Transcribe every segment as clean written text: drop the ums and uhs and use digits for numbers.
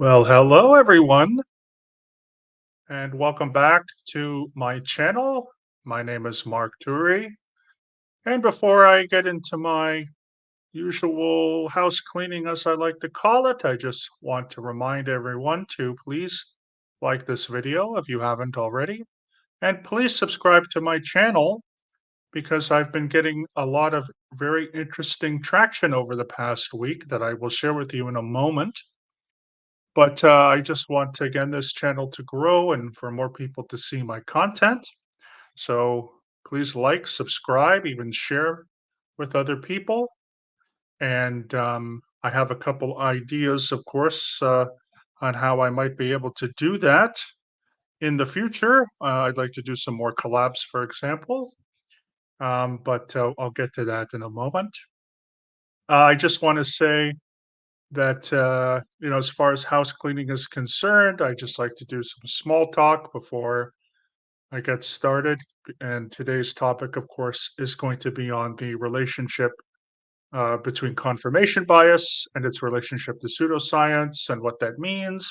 Well, hello everyone, and welcome back to my channel. My name is Mark Turi, and before I get into my usual house cleaning, as I like to call it, I just want to remind everyone to please like this video if you haven't already, and please subscribe to my channel because I've been getting a lot of very interesting traction over the past week that I will share with you in a moment. But I just want to, again, this channel to grow and for more people to see my content. So please like, subscribe, even share with other people. And I have a couple ideas, of course, on how I might be able to do that in the future. I'd like to do some more collabs, for example, but I'll get to that in a moment. I just want to say that as far as house cleaning is concerned, I just like to do some small talk before I get started. And today's topic, of course, is going to be on the relationship between confirmation bias and its relationship to pseudoscience and what that means,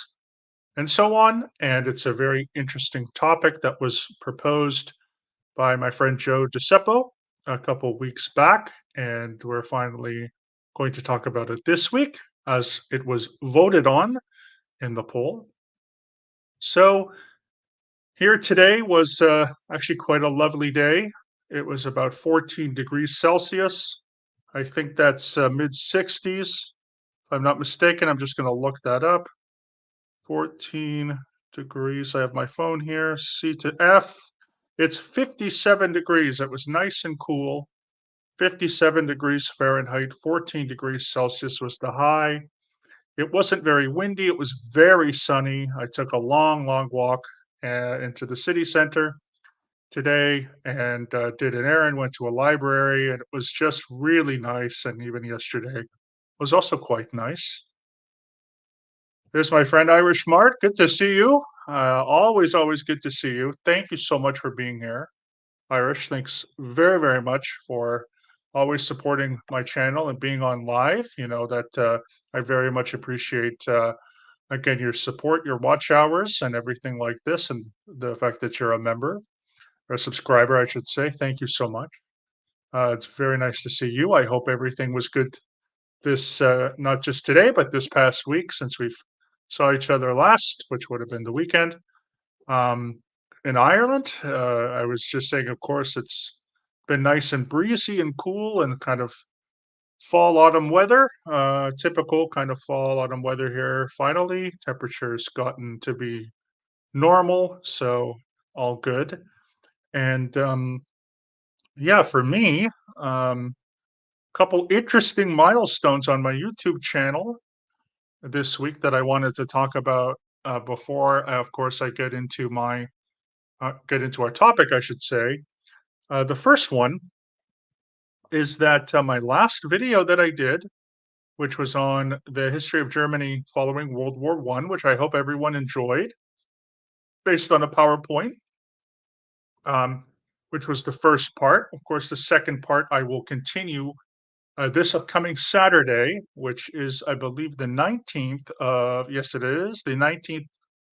and so on. And it's a very interesting topic that was proposed by my friend Joe DeCeppo a couple weeks back, and we're finally going to talk about it this week as it was voted on in the poll. So here today was actually quite a lovely day. It was about 14 degrees Celsius. I think that's mid 60s. If I'm not mistaken, I'm just going to look that up. 14 degrees. I have my phone here. C to F. It's 57 degrees. It was nice and cool. 57 degrees Fahrenheit, 14 degrees Celsius was the high. It wasn't very windy. It was very sunny. I took a long, long walk into the city center today and did an errand, went to a library, and it was just really nice. And even yesterday was also quite nice. There's my friend Irish Mart. Good to see you. Always, always good to see you. Thank you so much for being here. Irish, thanks very, very much for always supporting my channel and being on live. You know that I very much appreciate, again, your support, your watch hours, and everything like this, and the fact that you're a member or a subscriber, I should say. Thank you so much. It's very nice to see you. I hope everything was good this, not just today, but this past week since we've saw each other last, which would have been the weekend. Um, in Ireland, I was just saying, of course, it's been nice and breezy and cool and kind of fall autumn weather, typical kind of fall autumn weather here. Finally, temperature's gotten to be normal, so all good. And yeah, for me, couple interesting milestones on my YouTube channel this week that I wanted to talk about before, of course, I get into our topic, I should say. The first one is that my last video that I did, which was on the history of Germany following World War One, which I hope everyone enjoyed, based on a PowerPoint, um, which was the first part. Of course, the second part I will continue this upcoming Saturday, which is, I believe, the 19th of, yes, it is, the 19th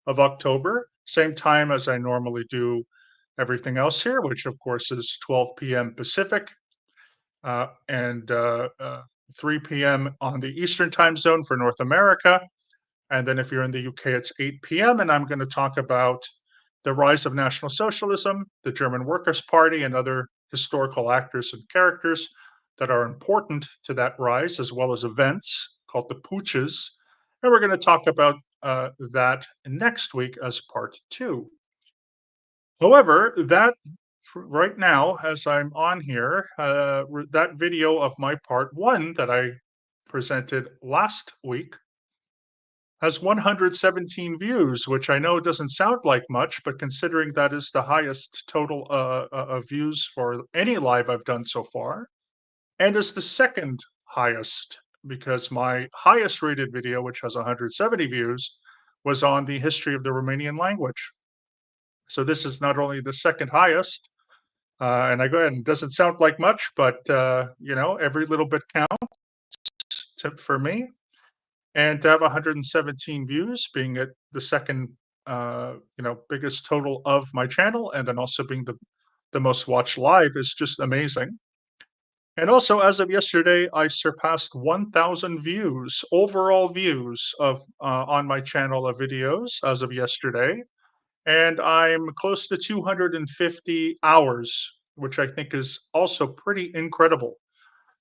of October, same time as I normally do everything else here, which of course is 12 p.m. Pacific and 3 p.m. on the Eastern time zone for North America. And then if you're in the UK, it's 8 p.m. And I'm going to talk about the rise of National Socialism, the German Workers' Party, and other historical actors and characters that are important to that rise, as well as events called the putschs. And we're going to talk about that next week as part two. However, that right now, as I'm on here, that video of my part one that I presented last week has 117 views, which I know doesn't sound like much, but considering that is the highest total of views for any live I've done so far, and is the second highest because my highest rated video, which has 170 views, was on the history of the Romanian language. So this is not only the second highest, and I go ahead and it doesn't sound like much, but every little bit counts for me. and to have 117 views, being at the second, biggest total of my channel, and then also being the most watched live is just amazing. And also, as of yesterday, I surpassed 1,000 views, overall views of on my channel of videos as of yesterday, and I'm close to 250 hours, which I think is also pretty incredible.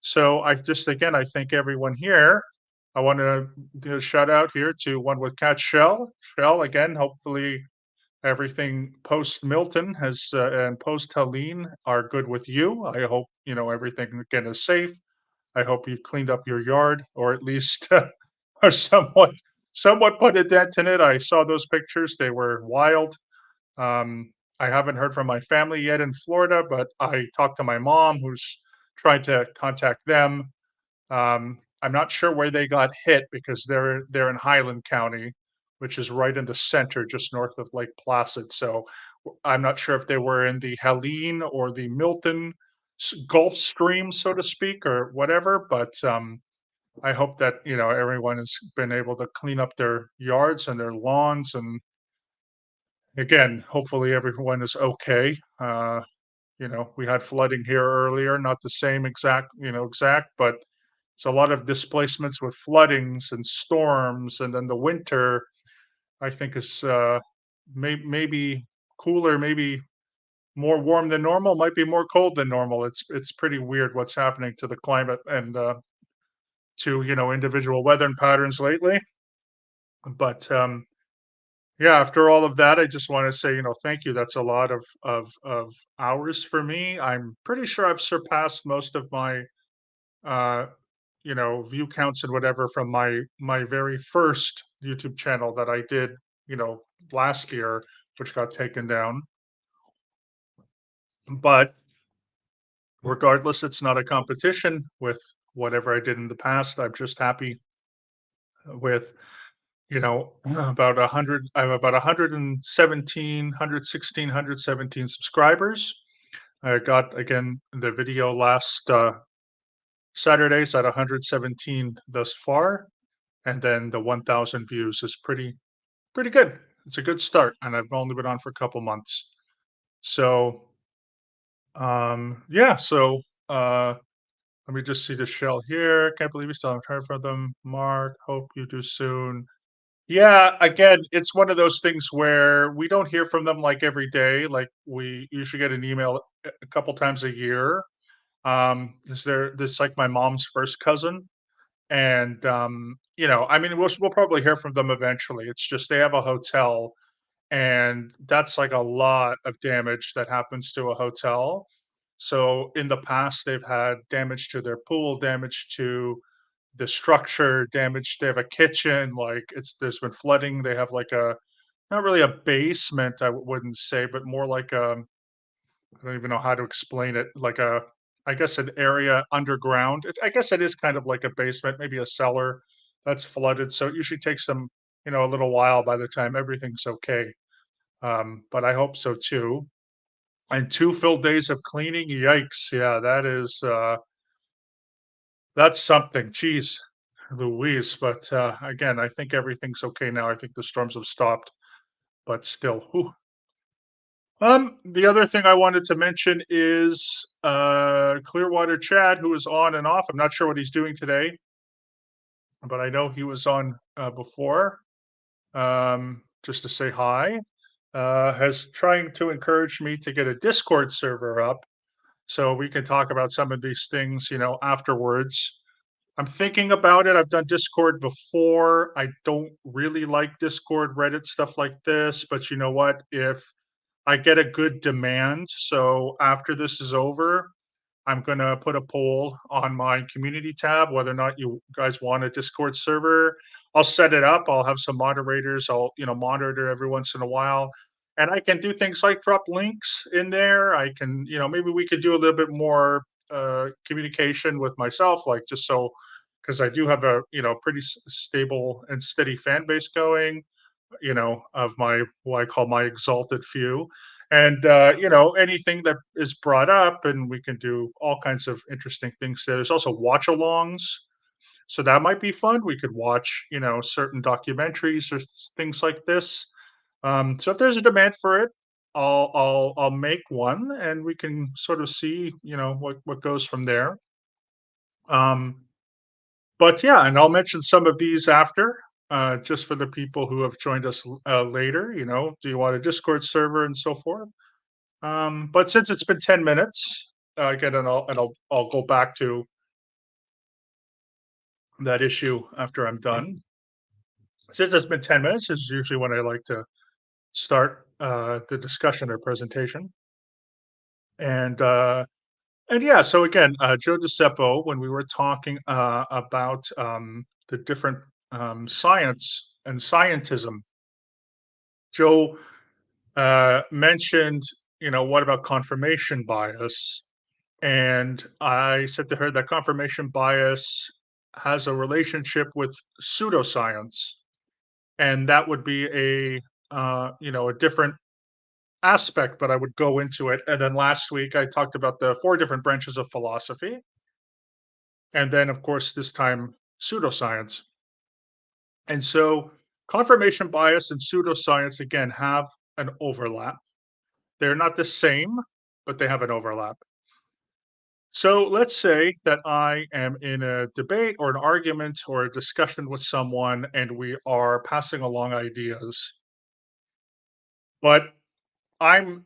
So I just again, I thank everyone here. I want to do a shout out here to One with Cat Shell. Shell again. Hopefully everything post Milton has and post Helene are good with you. I hope everything again is safe. I hope you've cleaned up your yard, or at least or somewhat put a dent in it. I saw those pictures; they were wild. Um, I haven't heard from my family yet in Florida, but I talked to my mom, who's trying to contact them. I'm not sure where they got hit because they're in Highland County, which is right in the center, just north of Lake Placid. So I'm not sure if they were in the Helene or the Milton Gulf Stream, so to speak, or whatever. But I hope that everyone has been able to clean up their yards and their lawns, and again, hopefully everyone is okay. We had flooding here earlier, not the same exact, but it's a lot of displacements with floodings and storms, and then the winter, I think, is maybe cooler, maybe more warm than normal, might be more cold than normal. It's pretty weird what's happening to the climate and to individual weather patterns lately. But yeah, after all of that, I just want to say, thank you. That's a lot of hours for me. I'm pretty sure I've surpassed most of my uh, view counts and whatever from my very first YouTube channel that I did, last year, which got taken down. But regardless, it's not a competition with whatever I did in the past. I'm just happy with, about 100. I have about 117, 116, 117 subscribers. I got again the video last Saturday's at 117 thus far, and then the 1,000 views is pretty good. It's a good start, and I've only been on for a couple months. So, yeah. So, let me just see the shell here. Can't believe we still haven't heard from them. Mark, hope you do soon. Yeah, again, it's one of those things where we don't hear from them like every day. Like we usually get an email a couple times a year. Is there this like my mom's first cousin? And I mean, we'll probably hear from them eventually. It's just they have a hotel, and that's like a lot of damage that happens to a hotel. So in the past, they've had damage to their pool, damage to the structure, damage. They have a kitchen, like there's been flooding. They have like a not really a basement, I wouldn't say, but more like I don't even know how to explain it. Like I guess an area underground. I guess it is kind of like a basement, maybe a cellar that's flooded. So it usually takes them, a little while by the time everything's okay. But I hope so too. And 2 full days of cleaning, yikes, yeah, that's something, jeez Louise, but, again, I think everything's okay now. I think the storms have stopped, but still, whew. The other thing I wanted to mention is, Clearwater Chad, who is on and off. I'm not sure what he's doing today, but I know he was on, before, just to say hi, has trying to encourage me to get a Discord server up so we can talk about some of these things, afterwards. I'm thinking about it. I've done Discord before. I don't really like Discord, Reddit, stuff like this, but you know what? If I get a good demand, so after this is over, I'm gonna put a poll on my community tab whether or not you guys want a Discord server. I'll set it up. I'll have some moderators. I'll, monitor every once in a while. And I can do things like drop links in there. I can, maybe we could do a little bit more communication with myself, like just so because I do have a, pretty stable and steady fan base going, of my what I call my exalted few. And anything that is brought up, and we can do all kinds of interesting things there. There's also watch alongs. So that might be fun. We could watch, certain documentaries or things like this. So if there's a demand for it, I'll make one, and we can sort of see, what goes from there. Um, but yeah, and I'll mention some of these after, just for the people who have joined us later. Do you want a Discord server and so forth? But since it's been 10 minutes, again, and I'll go back to that issue after I'm done. Since it's been 10 minutes, is usually when I like to start the discussion or presentation. And yeah, so again, Joe DeCeppo, when we were talking about the different science and scientism, Joe mentioned, what about confirmation bias? And I said to her that confirmation bias has a relationship with pseudoscience, and that would be a different aspect, but I would go into it. And then last week I talked about the four different branches of philosophy, and then of course this time pseudoscience. And so confirmation bias and pseudoscience again have an overlap. They're not the same, but they have an overlap. So let's say that I am in a debate or an argument or a discussion with someone and we are passing along ideas, but I'm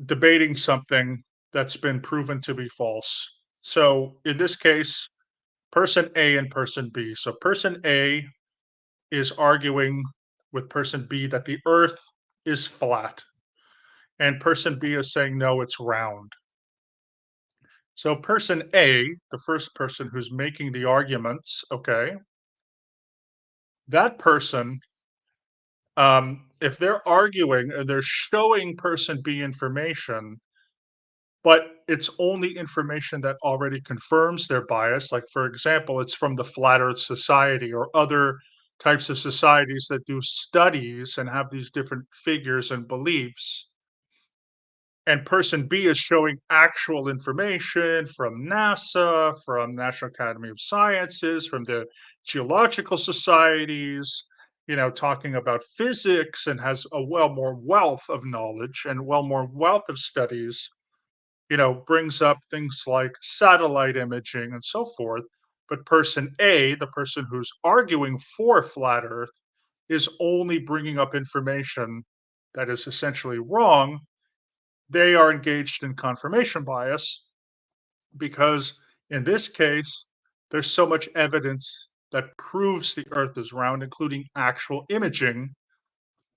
debating something that's been proven to be false. So in this case, person A and person B. So person A is arguing with person B that the earth is flat, and person B is saying no, it's round. So person A, the first person who's making the arguments, okay, that person, if they're arguing and they're showing person B information, but it's only information that already confirms their bias. Like, for example, it's from the Flat Earth Society or other types of societies that do studies and have these different figures and beliefs. And person B is showing actual information from NASA, from National Academy of Sciences, from the geological societies, talking about physics, and has a well more wealth of knowledge and well more wealth of studies, brings up things like satellite imaging and so forth. But person A, the person who's arguing for flat Earth, is only bringing up information that is essentially wrong. They are engaged in confirmation bias because in this case, there's so much evidence that proves the Earth is round, including actual imaging,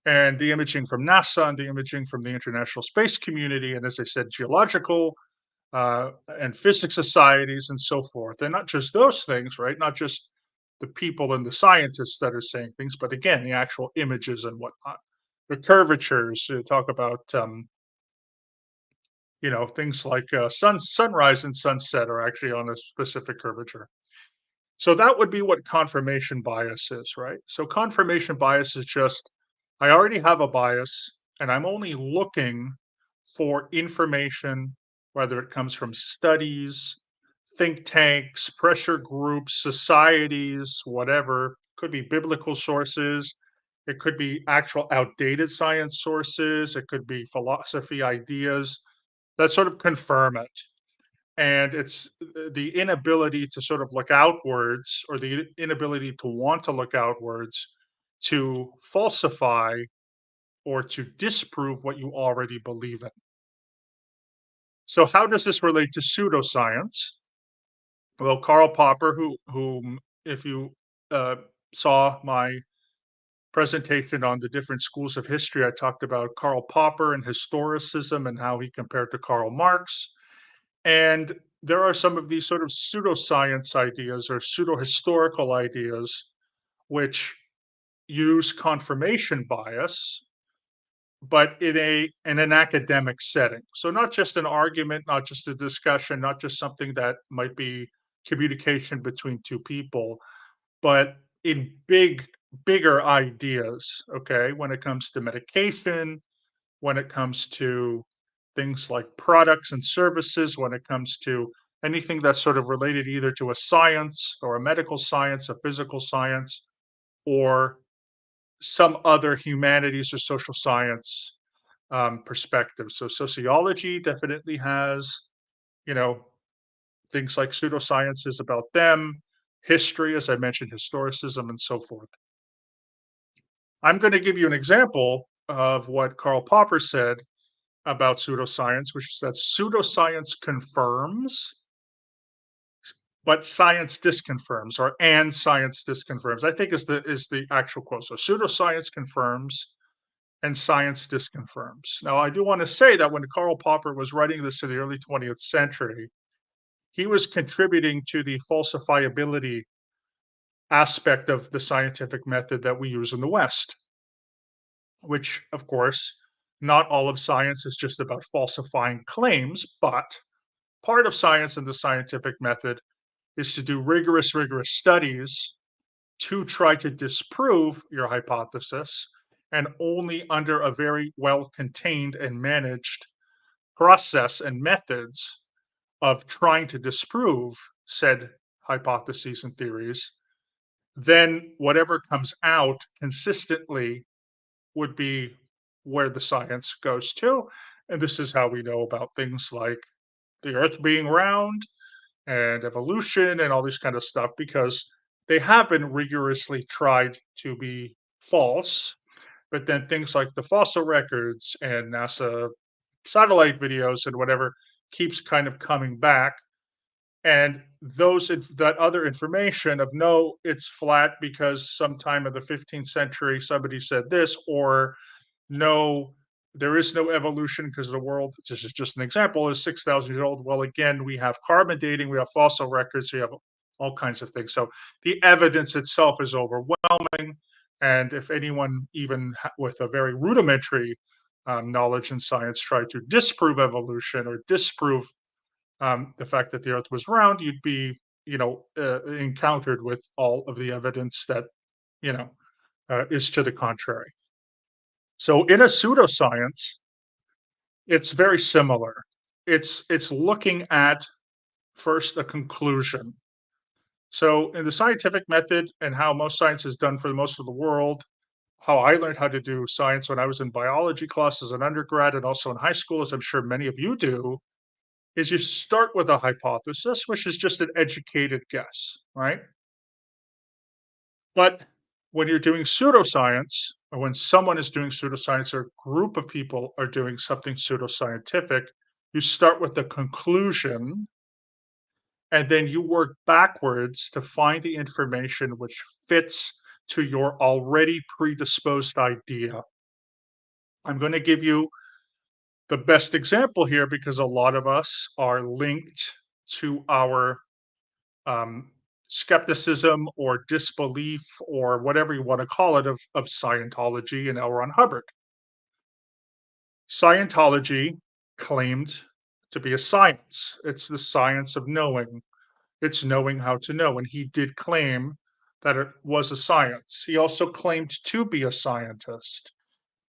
and the imaging from NASA and the imaging from the International Space Community, and as I said, geological and physics societies and so forth. And not just those things, right? Not just the people and the scientists that are saying things, but again, the actual images and whatnot. The curvatures, talk about things like sunrise and sunset are actually on a specific curvature. So that would be what confirmation bias is, right? So confirmation bias is just, I already have a bias and I'm only looking for information, whether it comes from studies, think tanks, pressure groups, societies, whatever. Could be biblical sources. It could be actual outdated science sources. It could be philosophy ideas that sort of confirm it. And it's the inability to sort of look outwards, or the inability to want to look outwards to falsify or to disprove what you already believe in. So how does this relate to pseudoscience? Well, Karl Popper, whom if you uh, saw my presentation on the different schools of history, I talked about Karl Popper and historicism and how he compared to Karl Marx. And there are some of these sort of pseudoscience ideas or pseudo historical ideas which use confirmation bias, but in an academic setting. So not just an argument, not just a discussion, not just something that might be communication between two people, but in bigger ideas, okay? When it comes to medication, when it comes to things like products and services, when it comes to anything that's sort of related either to a science or a medical science, a physical science, or some other humanities or social science perspective. So sociology definitely has, you know, things like pseudosciences about them, history, as I mentioned, historicism, and so forth. I'm going to give you an example of what Karl Popper said about pseudoscience, which is that pseudoscience confirms, but science disconfirms, or and science disconfirms. I think is the actual quote. So pseudoscience confirms and science disconfirms. Now, I do want to say that when Karl Popper was writing this in the early 20th century, he was contributing to the falsifiability aspect of the scientific method that we use in the West, which, of course, not all of science is just about falsifying claims, but part of science and the scientific method is to do rigorous studies to try to disprove your hypothesis, and only under a very well contained and managed process and methods of trying to disprove said hypotheses and theories, then whatever comes out consistently would be where the science goes to. And this is how we know about things like the earth being round and evolution and all this kind of stuff, because they have been rigorously tried to be false. But then things like the fossil records and NASA satellite videos and whatever keeps kind of coming back. And that other information of no, it's flat because sometime in the 15th century somebody said this, or no, there is no evolution because the world, this is just an example, is 6,000 years old. Well, again, we have carbon dating, we have fossil records, we have all kinds of things. So the evidence itself is overwhelming. And if anyone, even with a very rudimentary knowledge in science, tried to disprove evolution or disprove the fact that the Earth was round, you'd be, encountered with all of the evidence that, you know, is to the contrary. So in a pseudoscience, it's very similar. It's looking at first a conclusion. So in the scientific method and how most science is done for most of the world, how I learned how to do science when I was in biology class as an undergrad and also in high school, as I'm sure many of you do, is you start with a hypothesis, which is just an educated guess, right? But when you're doing pseudoscience, or when someone is doing pseudoscience, or a group of people are doing something pseudoscientific, you start with the conclusion and then you work backwards to find the information which fits to your already predisposed idea. I'm going to give you the best example here because a lot of us are linked to our um, skepticism or disbelief or whatever you want to call it of Scientology and L. Ron Hubbard. Scientology claimed to be a science. It's the science of knowing. It's knowing how to know. And he did claim that it was a science. He also claimed to be a scientist.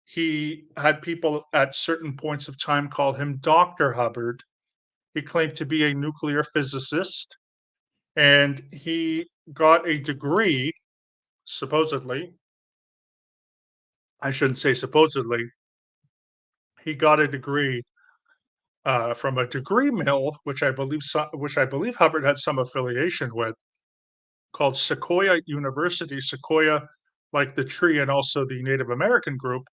He had people at certain points of time call him Dr. Hubbard. He claimed to be a nuclear physicist, and he got a degree, supposedly. I shouldn't say supposedly. He got a degree from a degree mill, which I believe Hubbard had some affiliation with, called Sequoia University. Sequoia, like the tree, and also the Native American group,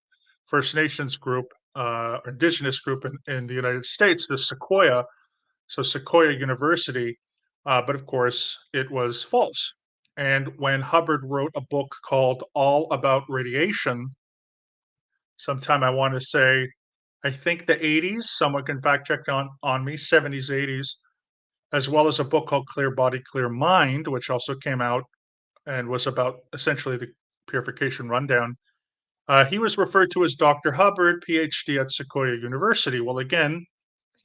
First Nations group, indigenous group in the United States, the Sequoia. So Sequoia University, but of course it was false. And when Hubbard wrote a book called All About Radiation, sometime I want to say, I think the 80s, someone can fact check on me, 70s, 80s, as well as a book called Clear Body, Clear Mind, which also came out and was about essentially the purification rundown. He was referred to as Dr. Hubbard, PhD at Sequoia University. Well, again,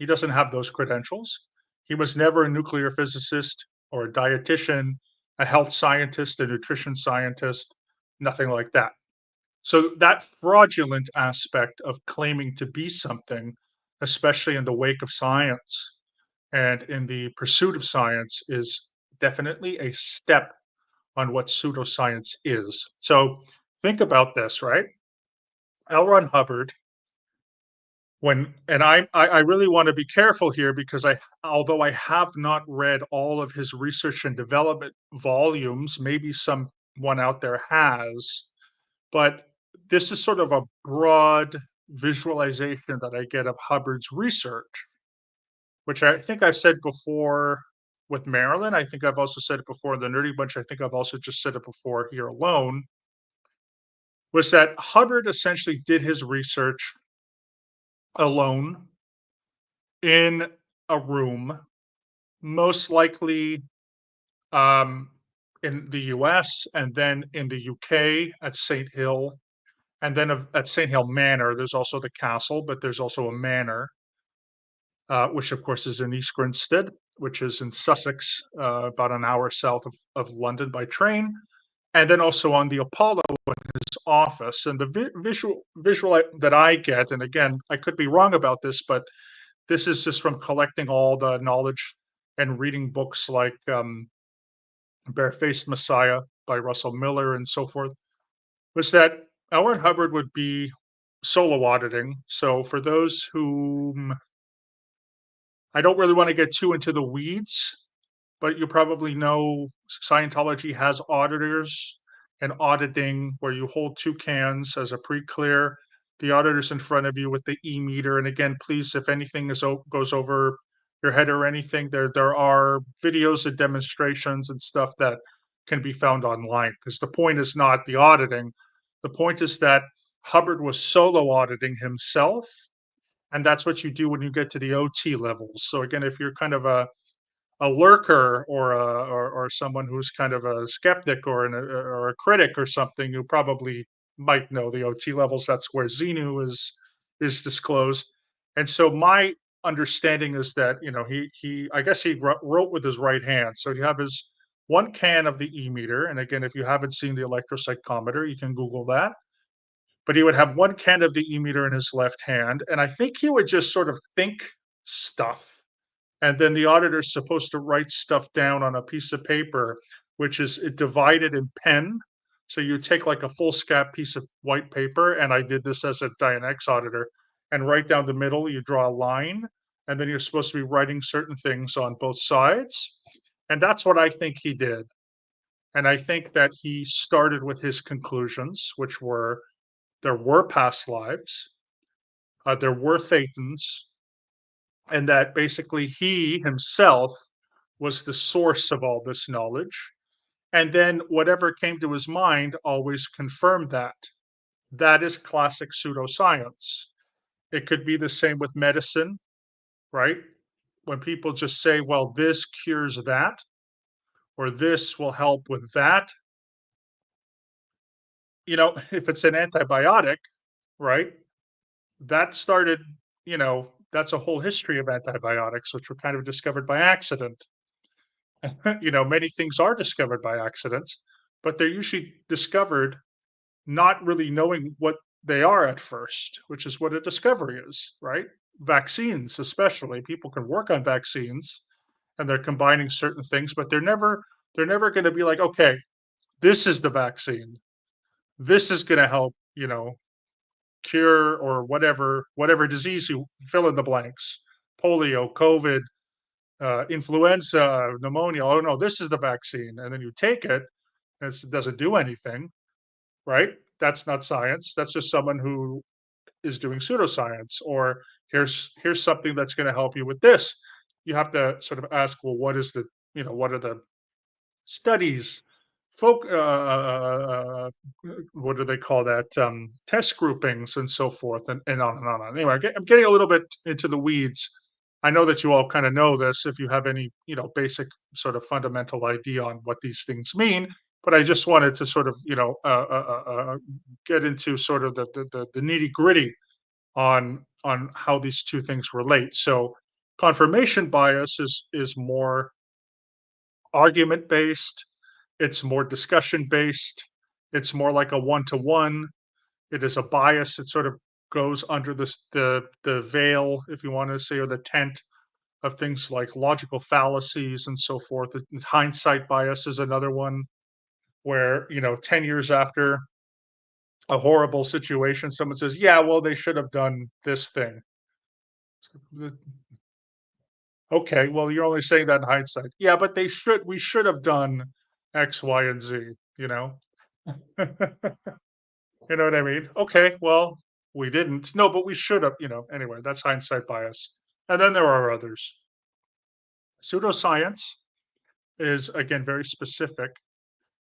he doesn't have those credentials. He was never a nuclear physicist or a dietitian, a health scientist, a nutrition scientist, nothing like that. So that fraudulent aspect of claiming to be something, especially in the wake of science, and in the pursuit of science is definitely a step on what pseudoscience is. So think about this, right? L. Ron Hubbard, when and I really want to be careful here because although I have not read all of his research and development volumes, maybe someone out there has, but this is sort of a broad visualization that I get of Hubbard's research, which I think I've said before with Marilyn. I think I've also said it before in the Nerdy Bunch. I think I've also just said it before here alone, was that Hubbard essentially did his research alone in a room, most likely um, in the US and then in the UK at St. Hill. And then at St. Hill Manor, there's also the castle, but there's also a manor, which of course is in East Grinstead, which is in Sussex, about an hour south of London by train. And then also on the Apollo in his office. And the visual that I get, and again, I could be wrong about this, but this is just from collecting all the knowledge and reading books like Barefaced Messiah by Russell Miller and so forth, was that L. Ron Hubbard would be solo auditing. So for those whom I don't really want to get too into the weeds, but you probably know Scientology has auditors and auditing where you hold two cans as a pre-clear. The auditor's in front of you with the e-meter. And again, please, if anything goes over your head or anything, there are videos and demonstrations and stuff that can be found online. Because the point is not the auditing. The point is that Hubbard was solo auditing himself. And that's what you do when you get to the OT levels. So again, if you're kind of a lurker or someone who's kind of a skeptic or a critic or something, you probably might know the OT levels. That's where Xenu is disclosed. And so my understanding is that he I guess he wrote with his right hand. So you have his one can of the e-meter, and again, if you haven't seen the electrocyclometer, you can Google that. But he would have one can of the e-meter in his left hand, and I think he would just sort of think stuff, and then the auditor's supposed to write stuff down on a piece of paper, which is divided in pen. So you take like a full scap piece of white paper, and I did this as a Dianetics auditor, and right down the middle, you draw a line, and then you're supposed to be writing certain things on both sides. And that's what I think he did. And I think that he started with his conclusions, which were there were past lives, there were thetans, and that basically he himself was the source of all this knowledge. And then whatever came to his mind always confirmed that. That is classic pseudoscience. It could be the same with medicine, right? When people just say, well, this cures that, or this will help with that. If it's an antibiotic, right? That started, that's a whole history of antibiotics, which were kind of discovered by accident. Many things are discovered by accidents, but they're usually discovered not really knowing what they are at first, which is what a discovery is, right? Vaccines, especially, people can work on vaccines and they're combining certain things, but they're never going to be like, okay, this is the vaccine. This is going to help, cure or whatever disease you fill in the blanks, polio, COVID, influenza, pneumonia. Oh no, this is the vaccine, and then you take it, and it doesn't do anything, right? That's not science. That's just someone who is doing pseudoscience. Or here's something that's going to help you with this. You have to sort of ask, well, what are the studies, folk, what do they call that? Test groupings and so forth, and on and on. Anyway, I'm getting a little bit into the weeds. I know that you all kind of know this if you have any, basic sort of fundamental idea on what these things mean. But I just wanted to sort of, get into sort of the nitty gritty on how these two things relate. So confirmation bias is more argument based, it's more discussion based, it's more like a one to one. It is a bias that sort of goes under the veil, if you want to say, or the tent of things like logical fallacies and so forth. Hindsight bias is another one where, 10 years after a horrible situation, someone says, "Yeah, well, they should have done this thing." Okay, well, you're only saying that in hindsight. Yeah, but we should have done X, Y, and Z, you know? You know what I mean? Okay, well, we didn't. No, but we should have, anyway, that's hindsight bias. And then there are others. Pseudoscience is, again, very specific.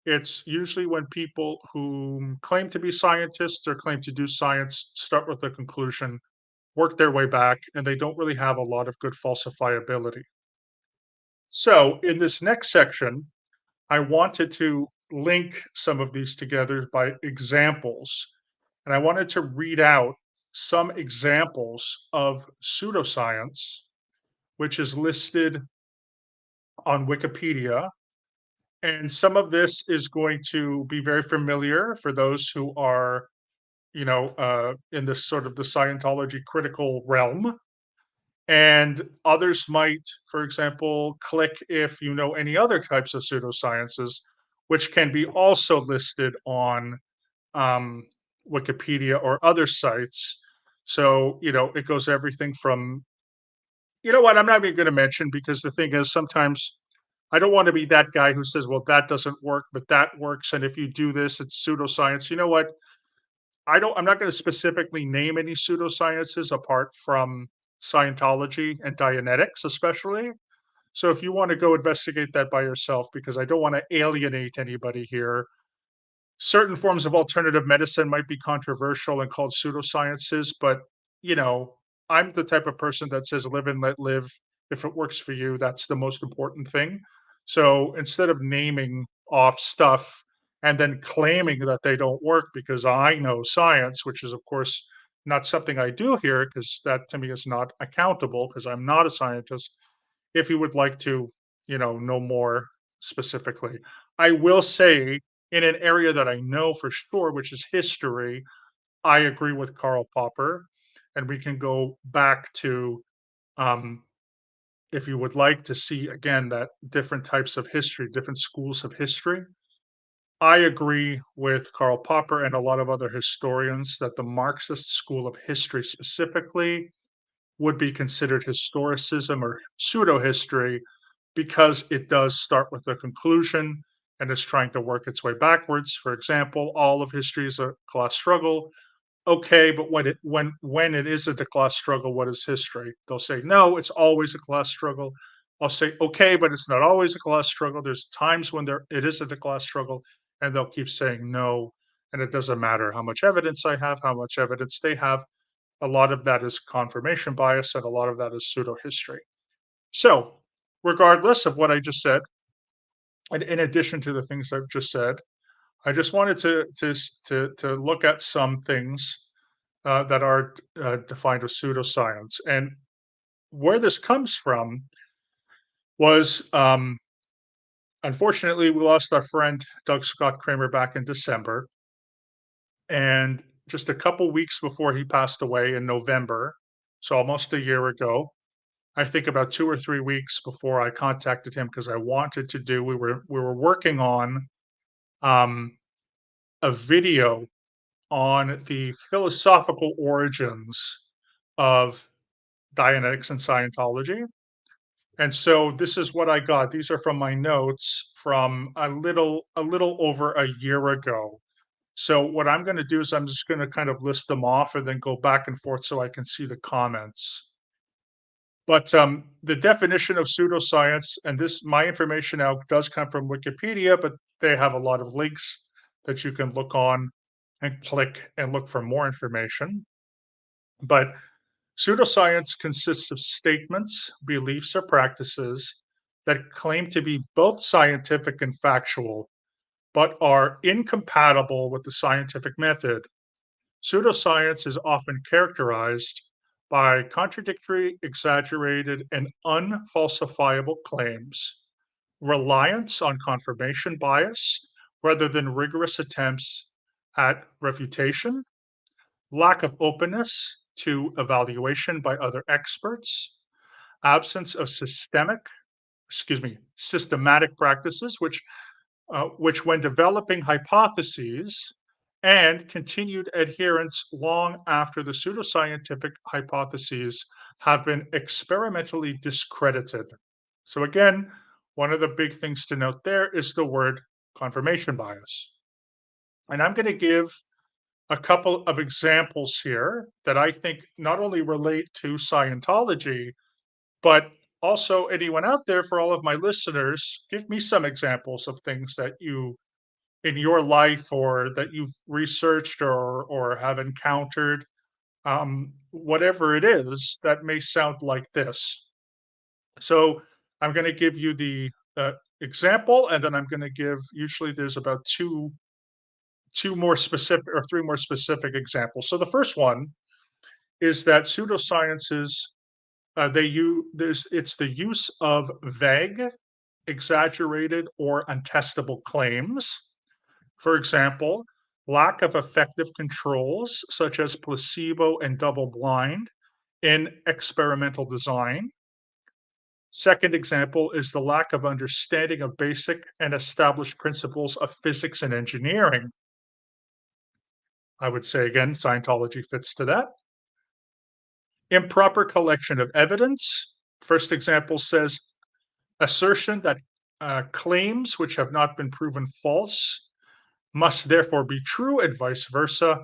It's usually when people who claim to be scientists or claim to do science start with a conclusion, work their way back, and they don't really have a lot of good falsifiability. So, in this next section, I wanted to link some of these together by examples. And I wanted to read out some examples of pseudoscience, which is listed on Wikipedia. And some of this is going to be very familiar for those who are, in this sort of the Scientology critical realm. And others might, for example, click if you know any other types of pseudosciences, which can be also listed on um, Wikipedia or other sites. So, it goes everything from, you know what, I'm not even going to mention because the thing is, sometimes I don't want to be that guy who says, well, that doesn't work, but that works. And if you do this, it's pseudoscience. You know what? I'm not going to specifically name any pseudosciences apart from Scientology and Dianetics, especially. So if you want to go investigate that by yourself, because I don't want to alienate anybody here. Certain forms of alternative medicine might be controversial and called pseudosciences, but you know, I'm the type of person that says live and let live. If it works for you, that's the most important thing. So instead of naming off stuff and then claiming that they don't work because I know science, which is of course not something I do here because that to me is not accountable because I'm not a scientist. If you would like to, know more specifically. I will say in an area that I know for sure, which is history, I agree with Karl Popper, and we can go back to, um, if you would like to see again that different types of history, different schools of history. I agree with Karl Popper and a lot of other historians that the Marxist school of history specifically would be considered historicism or pseudo history because it does start with a conclusion and is trying to work its way backwards. For example, all of history is a class struggle. Okay, but when it isn't a class struggle, what is history? They'll say, no, it's always a class struggle. I'll say, okay, but it's not always a class struggle. There's times when it isn't a class struggle, and they'll keep saying no. And it doesn't matter how much evidence I have, how much evidence they have. A lot of that is confirmation bias, and a lot of that is pseudo history. So, regardless of what I just said, and in addition to the things I've just said, I just wanted to look at some things that are defined as pseudoscience. And where this comes from was, unfortunately, we lost our friend Doug Scott Kramer back in December, and just a couple weeks before he passed away in November, so almost a year ago. I think about 2 or 3 weeks before I contacted him because I wanted to do we were working on, um, a video on the philosophical origins of Dianetics and Scientology, and so this is what I got. These are from my notes from a little over a year ago. So what I'm gonna do is I'm just gonna kind of list them off and then go back and forth so I can see the comments. But the definition of pseudoscience, and this my information now does come from Wikipedia, but they have a lot of links that you can look on and click and look for more information. But pseudoscience consists of statements, beliefs, or practices that claim to be both scientific and factual, but are incompatible with the scientific method. Pseudoscience is often characterized by contradictory, exaggerated, and unfalsifiable claims, reliance on confirmation bias rather than rigorous attempts at refutation, lack of openness to evaluation by other experts, absence of systematic practices, which when developing hypotheses, and continued adherence long after the pseudoscientific hypotheses have been experimentally discredited. So again, one of the big things to note there is the word confirmation bias. And I'm going to give a couple of examples here that I think not only relate to Scientology, but also anyone out there, for all of my listeners, give me some examples of things that you in your life or that you've researched or have encountered, whatever it is that may sound like this. So I'm going to give you the example, and then I'm going to give. Usually, there's about two more specific or three more specific examples. So the first one is that pseudosciences they use it's the use of vague, exaggerated, or untestable claims. For example, lack of effective controls such as placebo and double blind in experimental design. Second example is the lack of understanding of basic and established principles of physics and engineering. I would say again, Scientology fits to that. Improper collection of evidence. First example says assertion that claims which have not been proven false must therefore be true, and vice versa.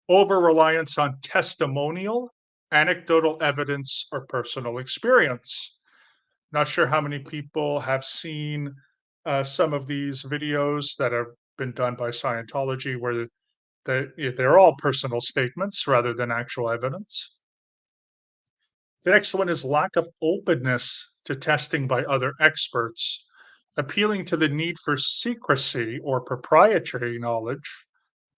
Over reliance on testimonial, anecdotal evidence, or personal experience. Not sure how many people have seen some of these videos that have been done by Scientology where they're all personal statements rather than actual evidence. The next one is lack of openness to testing by other experts, appealing to the need for secrecy or proprietary knowledge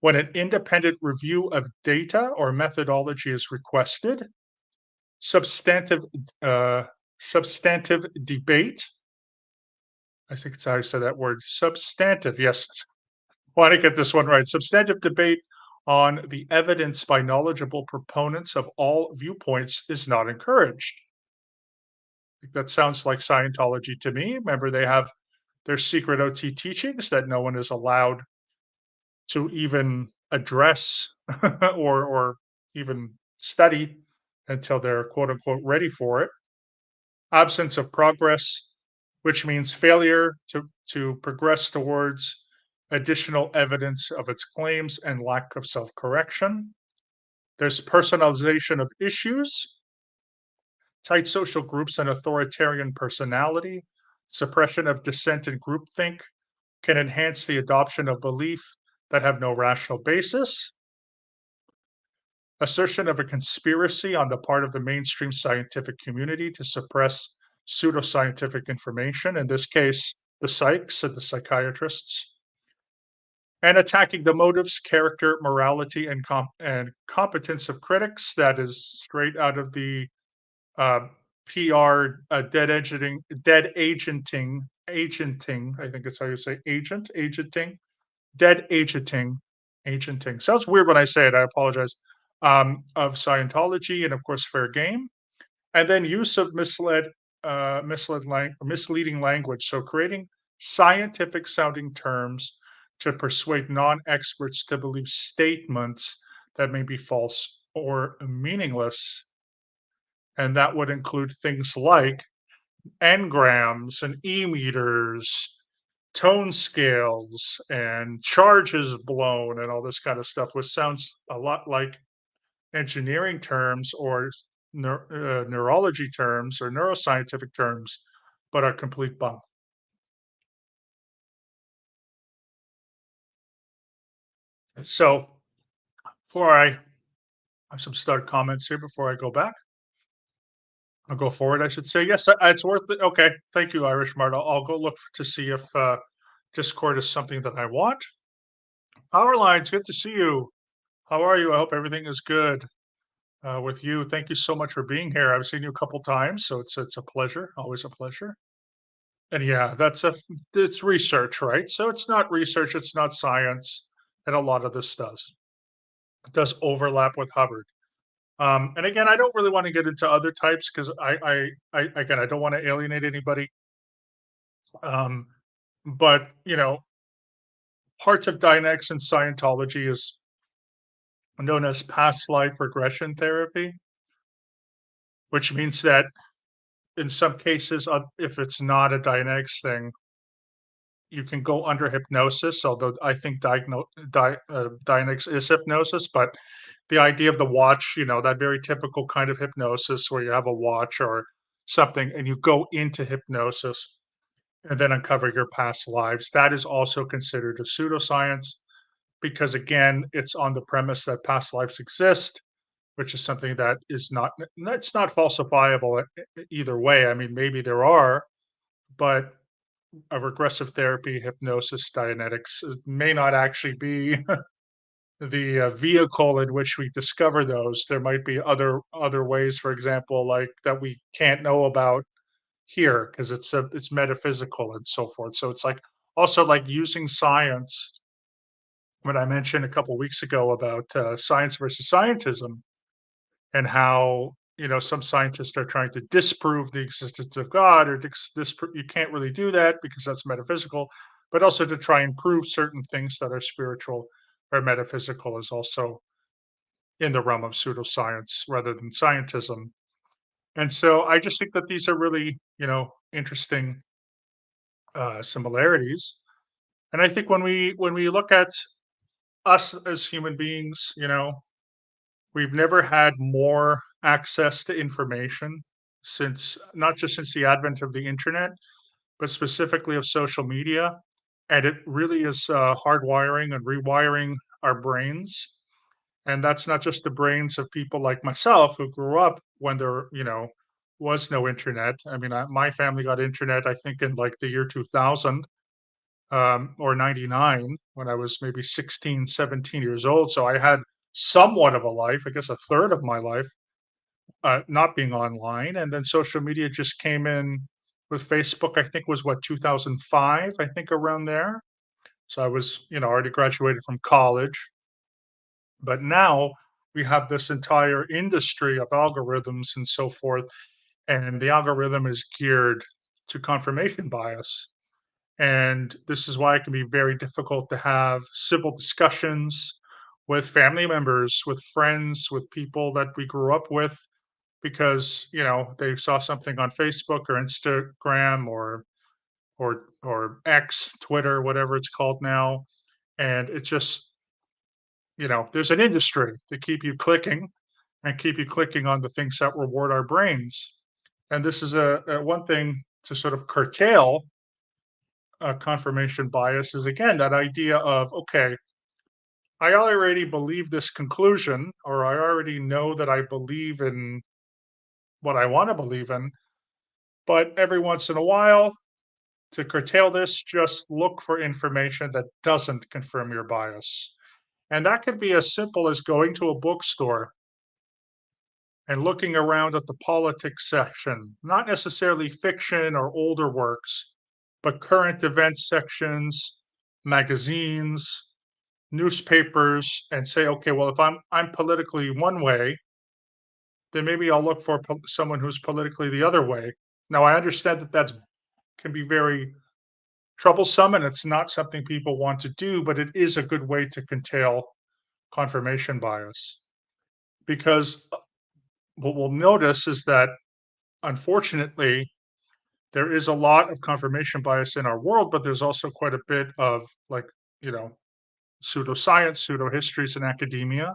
when an independent review of data or methodology is requested. Substantive uh, substantive debate. I think it's how I said that word. Substantive, yes. Want to get this one right. Substantive debate on the evidence by knowledgeable proponents of all viewpoints is not encouraged. I think that sounds like Scientology to me. Remember, they have their secret OT teachings that no one is allowed to even address or even study until they're quote unquote ready for it. Absence of progress, which means failure to progress towards additional evidence of its claims and lack of self correction. There's personalization of issues, tight social groups and authoritarian personality, suppression of dissent and groupthink can enhance the adoption of belief that have no rational basis. Assertion of a conspiracy on the part of the mainstream scientific community to suppress pseudoscientific information, in this case, the psychs and the psychiatrists, and attacking the motives, character, morality, and competence of critics. That is straight out of the PR agenting. I think it's how you say agenting, dead agenting. Sounds weird when I say it. I apologize. Of Scientology and of course fair game, and then use of misleading language. So creating scientific sounding terms to persuade non-experts to believe statements that may be false or meaningless. And that would include things like engrams and e-meters, tone scales, and charges blown, and all this kind of stuff, which sounds a lot like engineering terms or neurology terms or neuroscientific terms, but are complete bunk. So, before I have some start comments here before I go back, I'll go forward. I should say yes. It's worth it. Okay, thank you, Irish Mart. I'll go look to see if Discord is something that I want. Powerlines, good to see you. How are you? I hope everything is good with you. Thank you so much for being here. I've seen you a couple times, so it's a pleasure. Always a pleasure. And yeah, it's research, right? So it's not research, it's not science, and a lot of this does. It does overlap with Hubbard. And again, I don't really want to get into other types because again, I don't want to alienate anybody. Um, but parts of Dianetics and Scientology is known as past life regression therapy, which means that in some cases, if it's not a Dianetics thing, you can go under hypnosis. Although I think Dianetics is hypnosis, but the idea of the watch, that very typical kind of hypnosis where you have a watch or something and you go into hypnosis and then uncover your past lives, that is also considered a pseudoscience because, again, it's on the premise that past lives exist, which is something that is not, it's not falsifiable either way. I mean, maybe there are, but a regressive therapy, hypnosis, Dianetics may not actually be the vehicle in which we discover those. There might be other ways, for example, like that we can't know about here because it's metaphysical and so forth. So it's like also like using science. When I mentioned a couple weeks ago about science versus scientism and how some scientists are trying to disprove the existence of God or you can't really do that because that's metaphysical, but also to try and prove certain things that are spiritual or metaphysical is also in the realm of pseudoscience rather than scientism. And so I just think that these are really, interesting similarities. And I think when we look at us as human beings, we've never had more access to information since not just since the advent of the internet, but specifically of social media. And it really is hardwiring and rewiring our brains. And that's not just the brains of people like myself who grew up when there, was no internet. I mean, my family got internet, I think, in like the year 2000 or 99 when I was maybe 16, 17 years old. So I had somewhat of a life, I guess a third of my life, not being online. And then social media just came in with Facebook, I think was what, 2005, I think around there. So I was, already graduated from college. But now we have this entire industry of algorithms and so forth. And the algorithm is geared to confirmation bias. And this is why it can be very difficult to have civil discussions with family members, with friends, with people that we grew up with, because they saw something on Facebook or Instagram or X, Twitter, whatever it's called now, and it just there's an industry to keep you clicking and keep you clicking on the things that reward our brains. And this is a one thing to sort of curtail confirmation bias is again that idea of okay, I already believe this conclusion, or I already know that I believe in what I want to believe in, but every once in a while, to curtail this, just look for information that doesn't confirm your bias. And that could be as simple as going to a bookstore and looking around at the politics section, not necessarily fiction or older works, but current events sections, magazines, newspapers, and say, okay, well, if I'm politically one way, then maybe I'll look for someone who's politically the other way. Now, I understand that that's can be very troublesome and it's not something people want to do, but it is a good way to curtail confirmation bias because what we'll notice is that unfortunately there is a lot of confirmation bias in our world, but there's also quite a bit of like, you know, pseudoscience, pseudo histories in academia.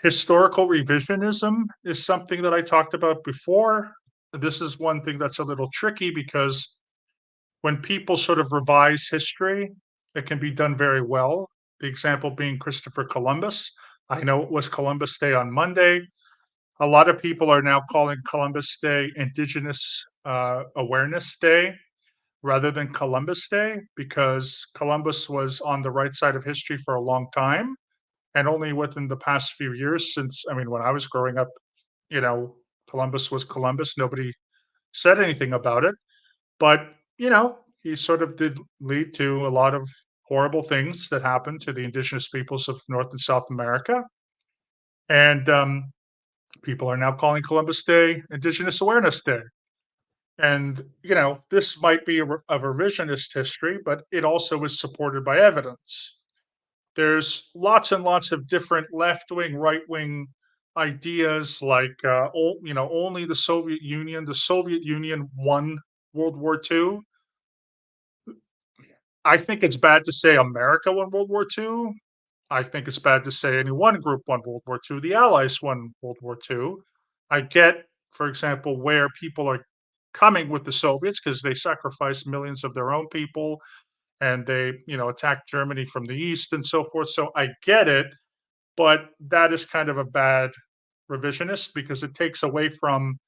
Historical revisionism is something that I talked about before. This is one thing that's a little tricky because when people sort of revise history, it can be done very well. The example being Christopher Columbus. I know it was Columbus Day on Monday. A lot of people are now calling Columbus Day Indigenous Awareness Day rather than Columbus Day because Columbus was on the right side of history for a long time. And only within the past few years, since, I mean, when I was growing up, you know, Columbus was Columbus. Nobody said anything about it. But, he sort of did lead to a lot of horrible things that happened to the indigenous peoples of North and South America. And People are now calling Columbus Day Indigenous Awareness Day. And, this might be a revisionist history, but it also is supported by evidence. There's lots and lots of different left wing, right wing ideas like, only the Soviet Union won World War II. I think it's bad to say America won World War II. I think it's bad to say any one group won World War II. The Allies won World War II. I get, for example, where people are coming with the Soviets because they sacrificed millions of their own people and they, attacked Germany from the east and so forth. So I get it, but that is kind of a bad revisionist because it takes away from,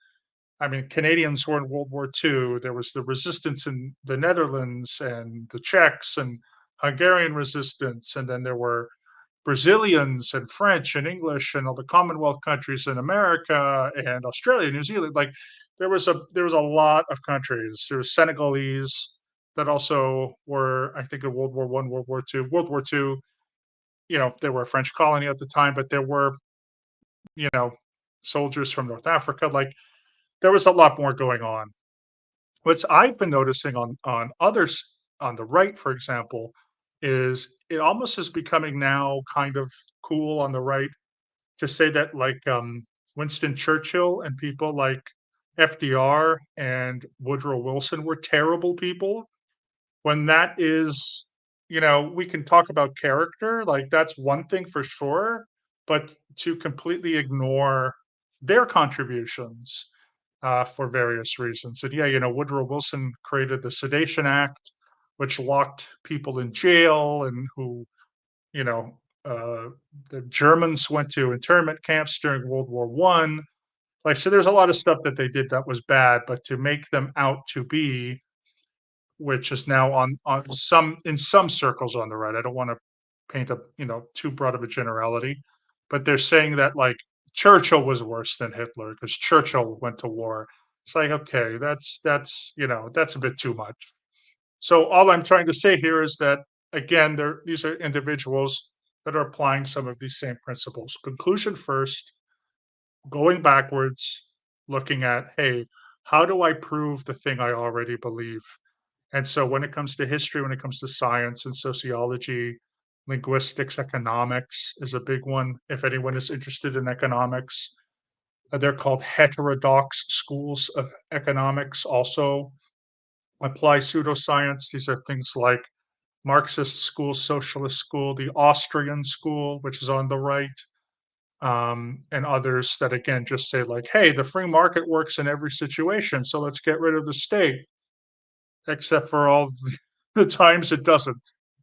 I mean, Canadians were in World War II. There was the resistance in the Netherlands and the Czechs and Hungarian resistance, and then there were Brazilians and French and English and all the Commonwealth countries in America and Australia, New Zealand. Like there was a lot of countries. There was Senegalese that also were, I think, in World War One, World War Two. World War Two, they were a French colony at the time, but there were, you know, soldiers from North Africa. Like there was a lot more going on. What I've been noticing on others on the right, for example, is it almost is becoming now kind of cool on the right to say that like Winston Churchill and people like FDR and Woodrow Wilson were terrible people when that is, we can talk about character, like that's one thing for sure, but to completely ignore their contributions for various reasons. And yeah, Woodrow Wilson created the Sedation Act, which locked people in jail and who, you know, uh, the Germans went to internment camps during World War One. Like, so there's a lot of stuff that they did that was bad, but to make them out to be, which is now on some in some circles on the right. I don't want to paint a too broad of a generality, but they're saying that like Churchill was worse than Hitler because Churchill went to war. It's like okay, that's a bit too much. So all I'm trying to say here is that again, these are individuals that are applying some of these same principles. Conclusion first, going backwards, looking at hey, how do I prove the thing I already believe? And so when it comes to history, when it comes to science and sociology, linguistics, economics is a big one. If anyone is interested in economics, they're called heterodox schools of economics. Also apply pseudoscience. These are things like Marxist school, socialist school, the Austrian school, which is on the right, and others that again just say like, hey, the free market works in every situation, so let's get rid of the state except for all the times it doesn't.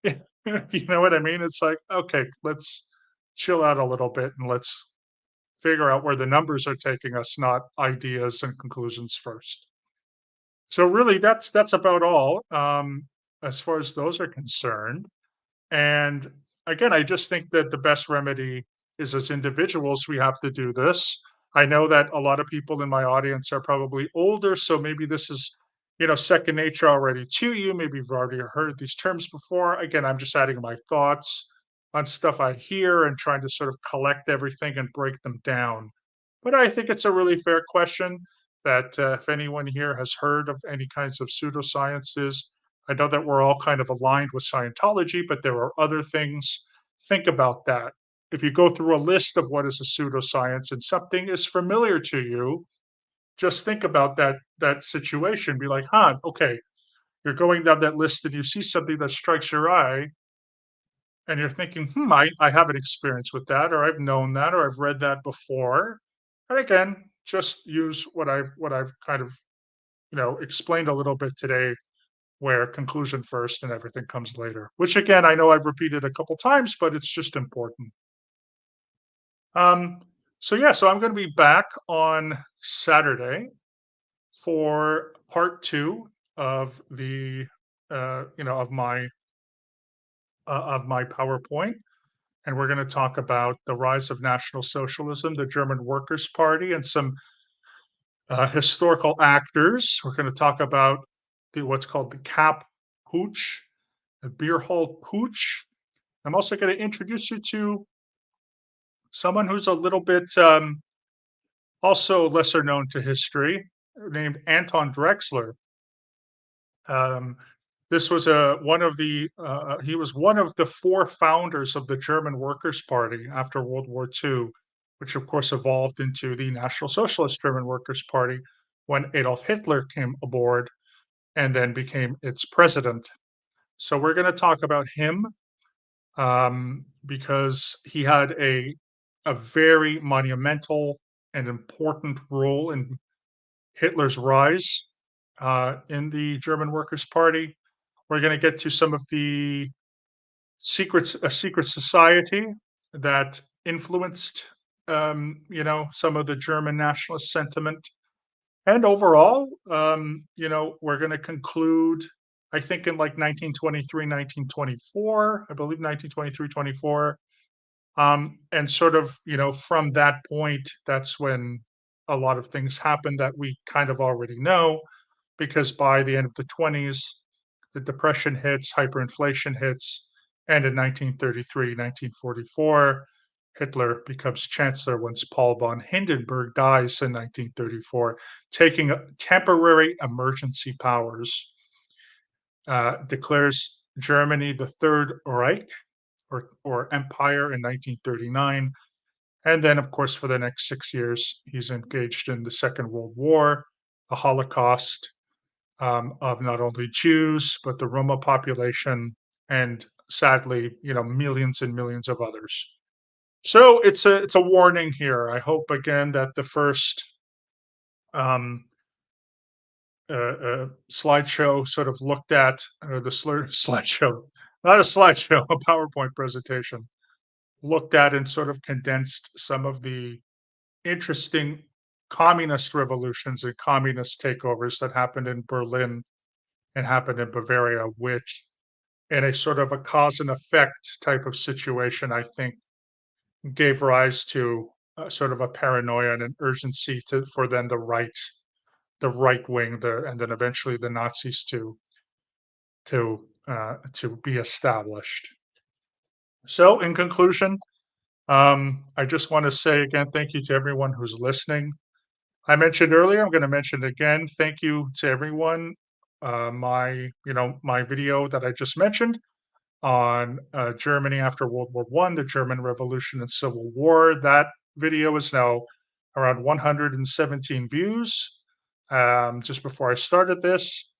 You know what I mean? It's like, okay, let's chill out a little bit and let's figure out where the numbers are taking us, not ideas and conclusions first. So really, that's about all as far as those are concerned. And again, I just think that the best remedy is as individuals, we have to do this. I know that a lot of people in my audience are probably older, so maybe this is, second nature already to you. Maybe you've already heard these terms before. Again, I'm just adding my thoughts on stuff I hear and trying to sort of collect everything and break them down. But I think it's a really fair question that if anyone here has heard of any kinds of pseudosciences, I know that we're all kind of aligned with Scientology, but there are other things. Think about that. If you go through a list of what is a pseudoscience and something is familiar to you, just think about that situation. Be like, huh, okay, you're going down that list and you see something that strikes your eye, and you're thinking, I have an experience with that, or I've known that, or I've read that before. And again, just use what I've kind of explained a little bit today where conclusion first and everything comes later, which again, I know I've repeated a couple times, but it's just important. Um, so yeah, so I'm going to be back on Saturday for part two of the, of my PowerPoint. And we're going to talk about the rise of National Socialism, the German Workers' Party, and some historical actors. We're going to talk about what's called the Cap Pooch, the beer hall pooch. I'm also going to introduce you to someone who's a little bit also lesser known to history, named Anton Drexler. Um, this was he was one of the four founders of the German Workers' Party after World War II, which of course evolved into the National Socialist German Workers' Party when Adolf Hitler came aboard and then became its president. So we're going to talk about him because he had a very monumental and important role in Hitler's rise in the German Workers' Party. We're going to get to some of the secrets, a secret society that influenced, some of the German nationalist sentiment. And overall, we're going to conclude, I think, in like 1923, 1924, I believe 1923, 24. And sort of, from that point, that's when a lot of things happened that we kind of already know, because by the end of the 20s, the depression hits, hyperinflation hits, and in 1933, 1944, Hitler becomes chancellor once Paul von Hindenburg dies in 1934, taking temporary emergency powers, declares Germany the Third Reich or empire in 1939. And then, of course, for the next 6 years, he's engaged in the Second World War, the Holocaust, of not only Jews, but the Roma population, and sadly, millions and millions of others. So it's a warning here. I hope again that the first um, slideshow sort of looked at the slideshow, not a slideshow, a PowerPoint presentation, looked at and sort of condensed some of the interesting communist revolutions and communist takeovers that happened in Berlin and happened in Bavaria, which in a sort of a cause and effect type of situation, I think gave rise to sort of a paranoia and an urgency for then the right wing, and then eventually the Nazis to be established. So, in conclusion, I just want to say again, thank you to everyone who's listening. I mentioned earlier, I'm going to mention it again. Thank you to everyone. My video that I just mentioned on Germany after World War One, the German Revolution and Civil War. That video is now around 117 views. Just before I started this,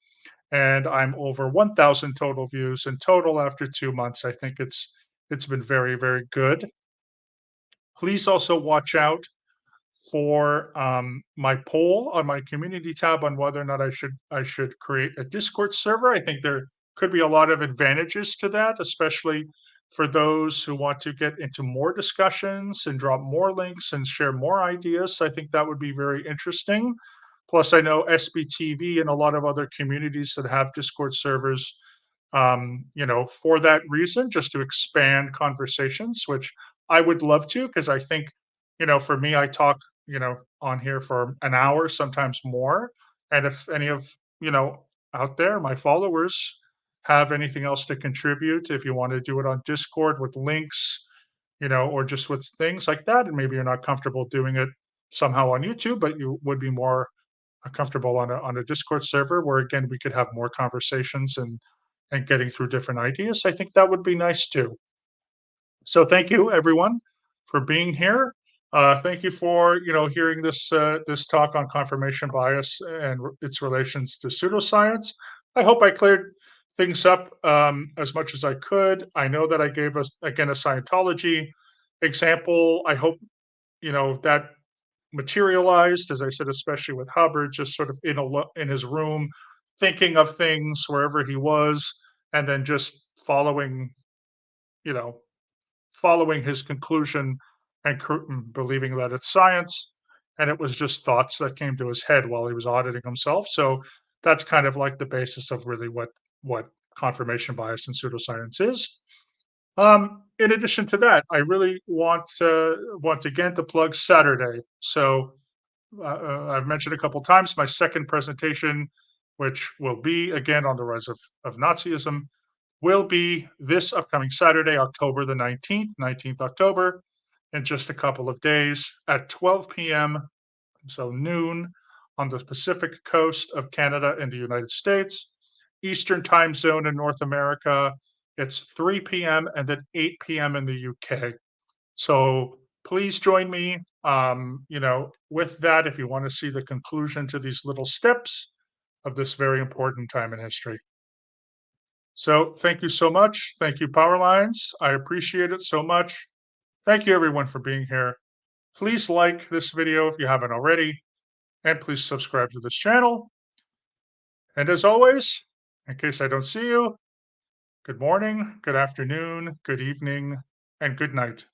and I'm over 1,000 total views in total after 2 months. I think it's been very, very good. Please also watch out for my poll on my community tab on whether or not I should create a Discord server. I think there could be a lot of advantages to that, especially for those who want to get into more discussions and drop more links and share more ideas. I think that would be very interesting. Plus, I know SBTV and a lot of other communities that have Discord servers, for that reason, just to expand conversations, which I would love to, because I think, for me, I talk, on here for an hour, sometimes more. And if any of, out there, my followers have anything else to contribute, if you want to do it on Discord with links, or just with things like that, and maybe you're not comfortable doing it somehow on YouTube, but you would be more comfortable on a Discord server where again we could have more conversations and getting through different ideas. I think that would be nice too. So thank you everyone for being here. Thank you for hearing this talk on confirmation bias and its relations to pseudoscience. I hope I cleared things up as much as I could. I know that I gave us again a Scientology example. I hope that materialized, as I said, especially with Hubbard, just sort of in his room, thinking of things wherever he was, and then just you know, following his conclusion and believing that it's science, and it was just thoughts that came to his head while he was auditing himself. So that's kind of like the basis of really what confirmation bias and pseudoscience is. In addition to that, I really want again to plug Saturday. So I've mentioned a couple times my second presentation, which will be again on the rise of Nazism, will be this upcoming Saturday, October the 19th October, in just a couple of days at 12 p.m. So noon on the Pacific coast of Canada and the United States. Eastern time zone in North America, it's 3 p.m. and then 8 p.m. in the UK. So please join me, with that if you want to see the conclusion to these little steps of this very important time in history. So thank you so much. Thank you, Power Lines. I appreciate it so much. Thank you, everyone, for being here. Please like this video if you haven't already, and please subscribe to this channel. And as always, in case I don't see you, good morning, good afternoon, good evening, and good night.